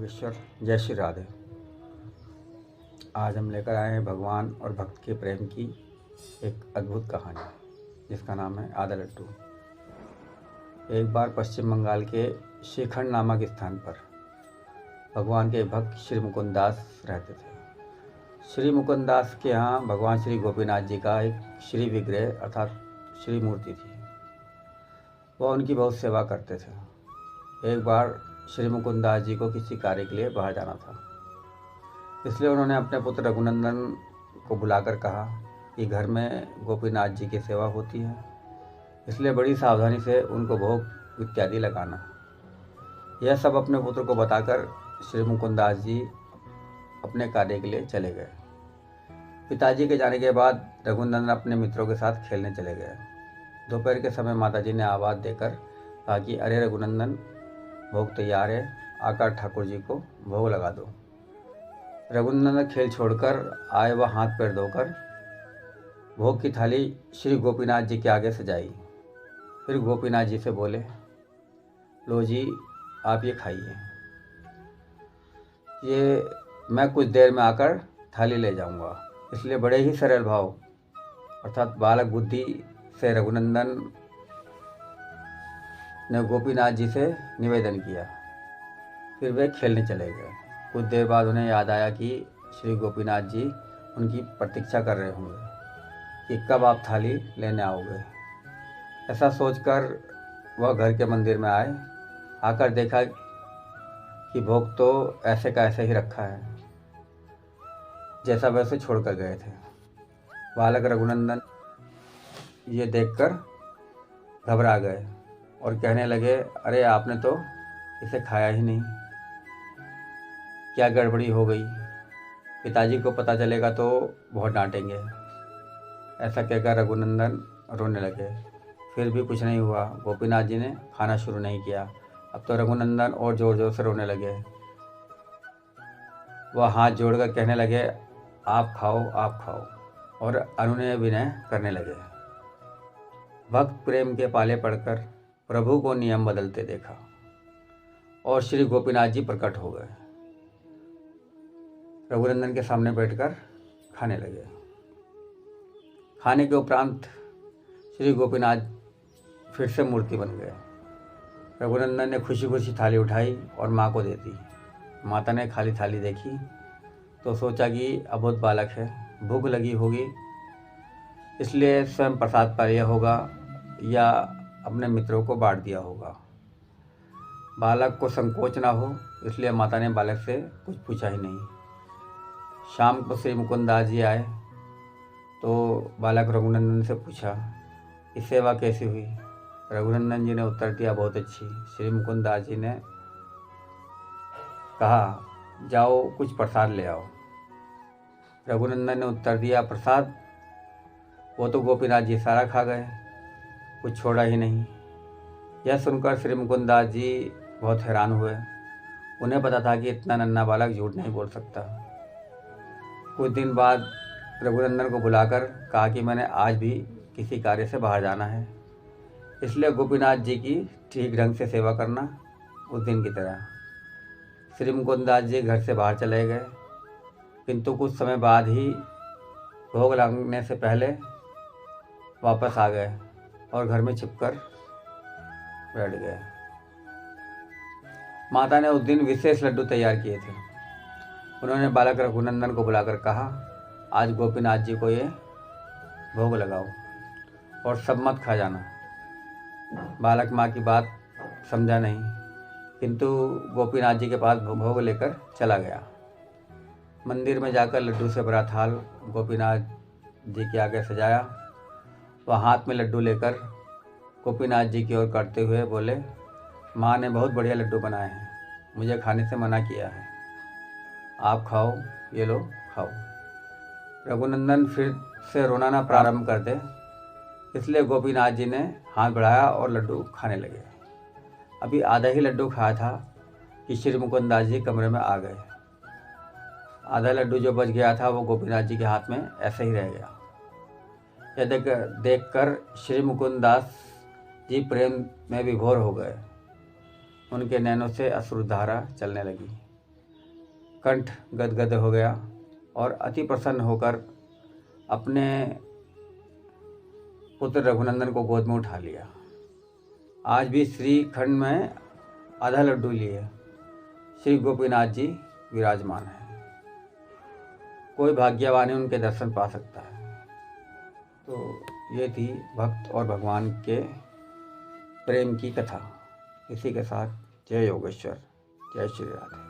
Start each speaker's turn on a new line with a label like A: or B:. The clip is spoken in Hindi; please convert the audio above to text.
A: योगेश्वर। जय श्री राधे। आज हम लेकर आए हैं भगवान और भक्त के प्रेम की एक अद्भुत कहानी, जिसका नाम है आधा लड्डू। एक बार पश्चिम बंगाल के श्रीखंड नामक स्थान पर भगवान के भक्त श्री मुकुंद दास रहते थे। श्री मुकुंद दास के यहाँ भगवान श्री गोपीनाथ जी का एक श्री विग्रह अर्थात श्री मूर्ति थी। वह उनकी बहुत सेवा करते थे। एक बार श्री मुकुंद दास जी को किसी कार्य के लिए बाहर जाना था, इसलिए उन्होंने अपने पुत्र रघुनंदन को बुलाकर कहा कि घर में गोपीनाथ जी की सेवा होती है, इसलिए बड़ी सावधानी से उनको भोग इत्यादि लगाना। यह सब अपने पुत्र को बताकर श्री मुकुंद दास जी अपने कार्य के लिए चले गए। पिताजी के जाने के बाद रघुनंदन अपने मित्रों के साथ खेलने चले गए। दोपहर के समय माताजी ने आवाज़ देकर कहा कि अरे रघुनंदन, भोग तैयार है, आकर ठाकुर जी को भोग लगा दो। रघुनंदन खेल छोड़कर आए व हाथ पैर धोकर भोग की थाली श्री गोपीनाथ जी के आगे सजाई। फिर गोपीनाथ जी से बोले, लो जी, आप ये खाइए, ये मैं कुछ देर में आकर थाली ले जाऊंगा। इसलिए बड़े ही सरल भाव अर्थात बालक बुद्धि से रघुनंदन ने गोपीनाथ जी से निवेदन किया। फिर वे खेलने चले गए। कुछ देर बाद उन्हें याद आया कि श्री गोपीनाथ जी उनकी प्रतीक्षा कर रहे होंगे कि कब आप थाली लेने आओगे। ऐसा सोचकर वह घर के मंदिर में आए। आकर देखा कि भोग तो ऐसे का ऐसे ही रखा है, जैसा वैसे छोड़कर गए थे। बालक रघुनंदन ये देखकर घबरा गए और कहने लगे, अरे आपने तो इसे खाया ही नहीं, क्या गड़बड़ी हो गई? पिताजी को पता चलेगा तो बहुत डांटेंगे। ऐसा कहकर रघुनंदन रोने लगे। फिर भी कुछ नहीं हुआ। गोपीनाथ जी ने खाना शुरू नहीं किया। अब तो रघुनंदन और ज़ोर ज़ोर से रोने लगे। वह हाथ जोड़कर कहने लगे, आप खाओ, आप खाओ, और अनुनय विनय करने लगे। भक्त प्रेम के पाले पड़कर प्रभु को नियम बदलते देखा और श्री गोपीनाथ जी प्रकट हो गए। रघुनंदन के सामने बैठकर खाने लगे। खाने के उपरांत श्री गोपीनाथ फिर से मूर्ति बन गए। रघुनंदन ने खुशी खुशी थाली उठाई और माँ को दे दी। माता ने खाली थाली देखी तो सोचा कि अबोध बालक है, भूख लगी होगी, इसलिए स्वयं प्रसाद पा लिया होगा या अपने मित्रों को बांट दिया होगा। बालक को संकोच ना हो, इसलिए माता ने बालक से कुछ पूछा ही नहीं। शाम को श्री मुकुंद दास जी आए तो बालक रघुनंदन से पूछा कि सेवा कैसी हुई? रघुनंदन जी ने उत्तर दिया, बहुत अच्छी। श्री मुकुंद दास जी ने कहा, जाओ कुछ प्रसाद ले आओ। रघुनंदन ने उत्तर दिया, प्रसाद? वो तो गोपीनाथ जी सारा खा गए, कुछ छोड़ा ही नहीं। यह सुनकर श्री मुकुंद दास जी बहुत हैरान हुए। उन्हें पता था कि इतना नन्हा बालक झूठ नहीं बोल सकता। कुछ दिन बाद रघुनंदन को बुलाकर कहा कि मैंने आज भी किसी कार्य से बाहर जाना है, इसलिए गोपीनाथ जी की ठीक ढंग से सेवा करना उस दिन की तरह। श्री मुकुंद दास जी घर से बाहर चले गए, किंतु कुछ समय बाद ही भोग लगने से पहले वापस आ गए और घर में छिपकर बैठ गए। माता ने उस दिन विशेष लड्डू तैयार किए थे। उन्होंने बालक रघुनंदन को बुलाकर कहा, आज गोपीनाथ जी को ये भोग लगाओ और सब मत खा जाना। बालक माँ की बात समझा नहीं, किंतु गोपीनाथ जी के पास भोग लेकर चला गया। मंदिर में जाकर लड्डू से भरा थाल गोपीनाथ जी के आगे सजाया। वह हाथ में लड्डू लेकर गोपीनाथ जी की ओर करते हुए बोले, माँ ने बहुत बढ़िया लड्डू बनाए हैं, मुझे खाने से मना किया है, आप खाओ, ये लो खाओ। रघुनंदन फिर से रोना ना प्रारंभ कर दे, इसलिए गोपीनाथ जी ने हाथ बढ़ाया और लड्डू खाने लगे। अभी आधा ही लड्डू खाया था कि श्री मुकुंद दास जी कमरे में आ गए। आधा लड्डू जो बच गया था वो गोपीनाथ जी के हाथ में ऐसे ही रह गया। यह देखकर श्री मुकुंद दास जी प्रेम में विभोर हो गए। उनके नैनों से अश्रुधारा चलने लगी। कंठ गदगद हो गया और अति प्रसन्न होकर अपने पुत्र रघुनंदन को गोद में उठा लिया। आज भी श्रीखंड में आधा लड्डू लिए श्री गोपीनाथ जी विराजमान हैं। कोई भाग्यवान है उनके दर्शन पा सकता है। तो ये थी भक्त और भगवान के प्रेम की कथा। इसी के साथ जय योगेश्वर, जय श्री राधे।